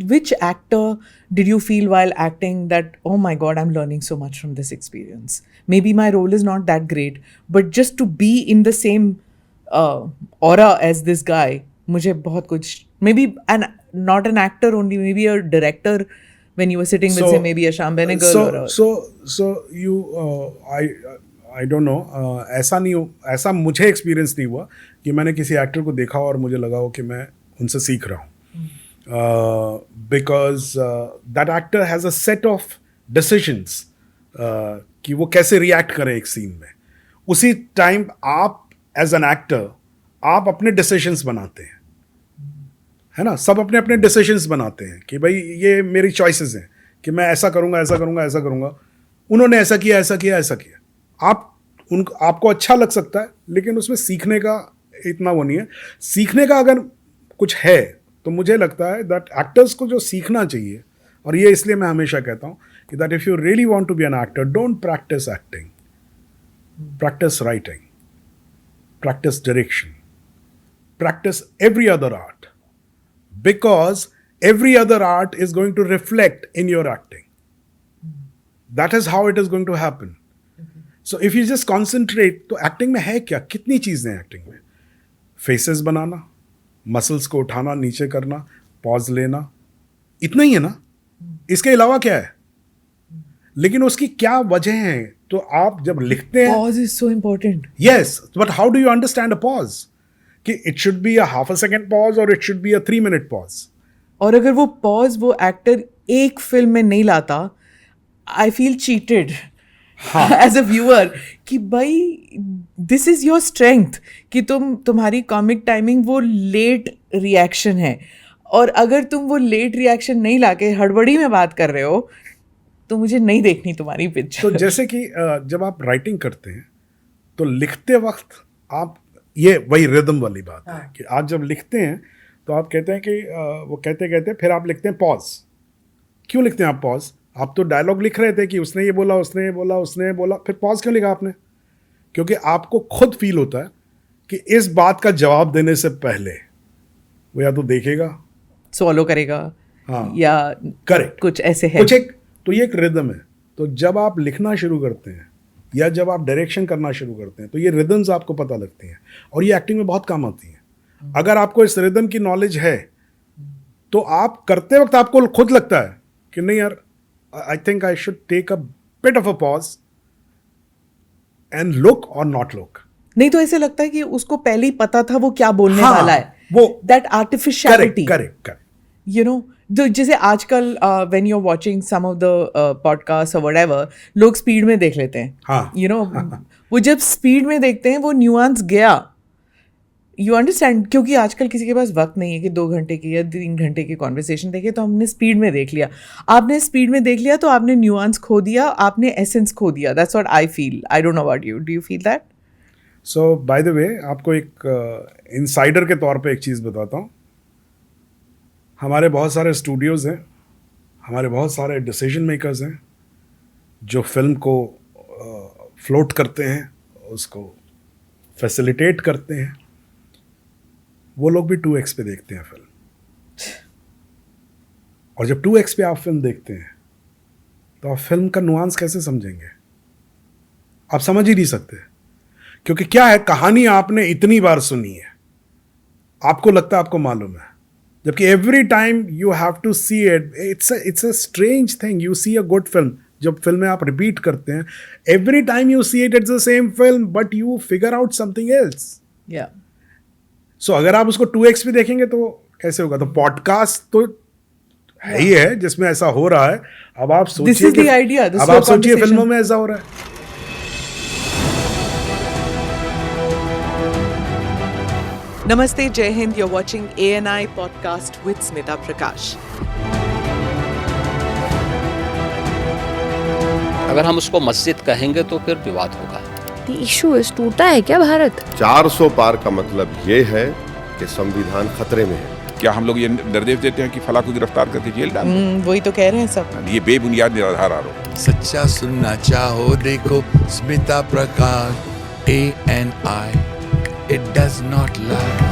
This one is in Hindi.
which actor did you feel while acting that, oh my God, I'm learning so much from this experience? Maybe my role is not that great, but just to be in the same aura as this guy, मुझे बहुत कुछ, maybe not an actor only, maybe a director when you were sitting with, say, maybe a Shyam Benegal I don't know, ऐसा मुझे एक्सपीरियंस नहीं हुआ कि मैंने किसी एक्टर को देखा और मुझे लगा हो कि मैं उनसे सीख रहा हूँ, because that actor has a set of decisions कि वो कैसे रिएक्ट करें एक सीन में. उसी टाइम आप एज एन एक्टर आप अपने डिसीजंस बनाते हैं, है ना. सब अपने अपने डिसीजंस बनाते हैं कि भाई ये मेरी चॉइसेस हैं कि मैं ऐसा करूँगा, ऐसा करूँगा, ऐसा करूँगा. उन्होंने ऐसा किया, ऐसा किया, ऐसा किया. आपको अच्छा लग सकता है, लेकिन उसमें सीखने का इतना वो नहीं है. सीखने का अगर कुछ है तो मुझे लगता है दैट एक्टर्स को जो सीखना चाहिए, और ये इसलिए मैं हमेशा कहता हूँ कि that if you really want to be an actor, don't practice acting, practice writing, practice direction, practice every other art, because every other art is going to reflect in your acting. That is how it is going to happen. So if you just concentrate, तो एक्टिंग में है क्या, कितनी चीज़ें हैं एक्टिंग में. फेसेस बनाना, मसल्स को उठाना, नीचे करना, पॉज लेना, इतना ही है ना. इसके अलावा क्या है? लेकिन उसकी क्या वजह है? तो आप जब लिखते हैं, pause is so important. yes, but how do you understand a pause? कि it should be a half a second pause or it should be a 3 minute pause. और अगर वो पॉज वो एक्टर एक फिल्म में नहीं लाता, I feel cheated as a viewer कि भाई दिस इज योर स्ट्रेंथ कि तुम्हारी कॉमिक टाइमिंग वो लेट रिएक्शन है, और अगर तुम वो लेट रिएक्शन नहीं लाके हड़बड़ी में बात कर रहे हो तो मुझे नहीं देखनी तुम्हारी पिक्चर. तो जैसे कि जब आप राइटिंग करते हैं तो लिखते वक्त आप, ये वही रिदम वाली बात है कि आप जब लिखते हैं तो आप कहते हैं कि वो कहते कहते फिर आप लिखते हैं पॉज. क्यों लिखते हैं आप पॉज? आप तो डायलॉग लिख रहे थे कि उसने ये बोला, उसने ये बोला, उसने ये बोला, फिर पॉज क्यों लिखा आपने? क्योंकि आपको खुद फील होता है कि इस बात का जवाब देने से पहले वो या तो देखेगा, सॉलो करेगा, हाँ, या करेक्ट, कुछ ऐसे है, कुछ एक, तो ये एक रिदम है. तो जब आप लिखना शुरू करते हैं या जब आप डायरेक्शन करना शुरू करते हैं तो ये रिदम्स आपको पता लगती हैं, और ये एक्टिंग में बहुत काम आती हैं. अगर आपको इस रिदम की नॉलेज है तो आप करते वक्त आपको खुद लगता है कि नहीं यार, I think I should take a bit of a pause and look और नॉट लुक. नहीं तो ऐसे लगता है कि उसको पहले ही पता था वो क्या बोलने हाँ, वाला है, वो that artificiality. Correct. You know, जैसे आजकल when you are watching some of the podcast और व्हाटएवर, लोग स्पीड में देख लेते हैं. हाँ. यू नो, वो जब स्पीड में देखते हैं वो न्यूआंस गया, यू अंडरस्टैंड, क्योंकि आजकल किसी के पास वक्त नहीं है कि 2 घंटे की या 3 घंटे की कॉन्वर्सेशन देखे, तो हमने स्पीड में देख लिया. आपने स्पीड में देख लिया तो आपने न्यूआंस खो दिया, आपने एसेंस खो दिया. That's what I feel. I don't know about you, do you feel that? So by the way, आपको एक इनसाइडर के तौर पे एक चीज़ बताता हूँ. हमारे बहुत सारे स्टूडियोज़ हैं, हमारे बहुत सारे डिसीजन मेकर्स हैं जो फिल्म को फ्लोट करते हैं, उसको फैसिलिटेट करते हैं. वो लोग भी 2x पे देखते हैं फिल्म, और जब 2x पे आप फिल्म देखते हैं तो आप फिल्म का नुआंस कैसे समझेंगे? आप समझ ही नहीं सकते, क्योंकि क्या है, कहानी आपने इतनी बार सुनी है, आपको लगता है आपको मालूम है, जबकि every time you have to see it. It's a strange thing. You see a good film, जब फिल्में आप रिपीट करते हैं, every time you see it, it's the same film, but you figure out something else. या सो अगर आप उसको 2x पे देखेंगे तो कैसे होगा? तो पॉडकास्ट तो है ही है जिसमें ऐसा हो रहा है. अब आप सोचिए, अब आप सोचिए फिल्मों में ऐसा हो रहा है. Namaste, Jai Hind. You're watching ANI podcast with Smita Prakash. अगर हम उसको मस्जिद कहेंगे तो फिर विवाद होगा. The issue is, टूटा है क्या भारत? 400 पार का मतलब ये है कि संविधान खतरे में है. क्या हम लोग ये निर्देश देते हैं कि फला को गिरफ्तार करके जेल डाल दें? वही तो कह रहे हैं सब. ये बेबुनियाद निराधार आरोप. सच्चा सुनना चाहो देखो स्मिता प्रकाश ANI. It does not lie.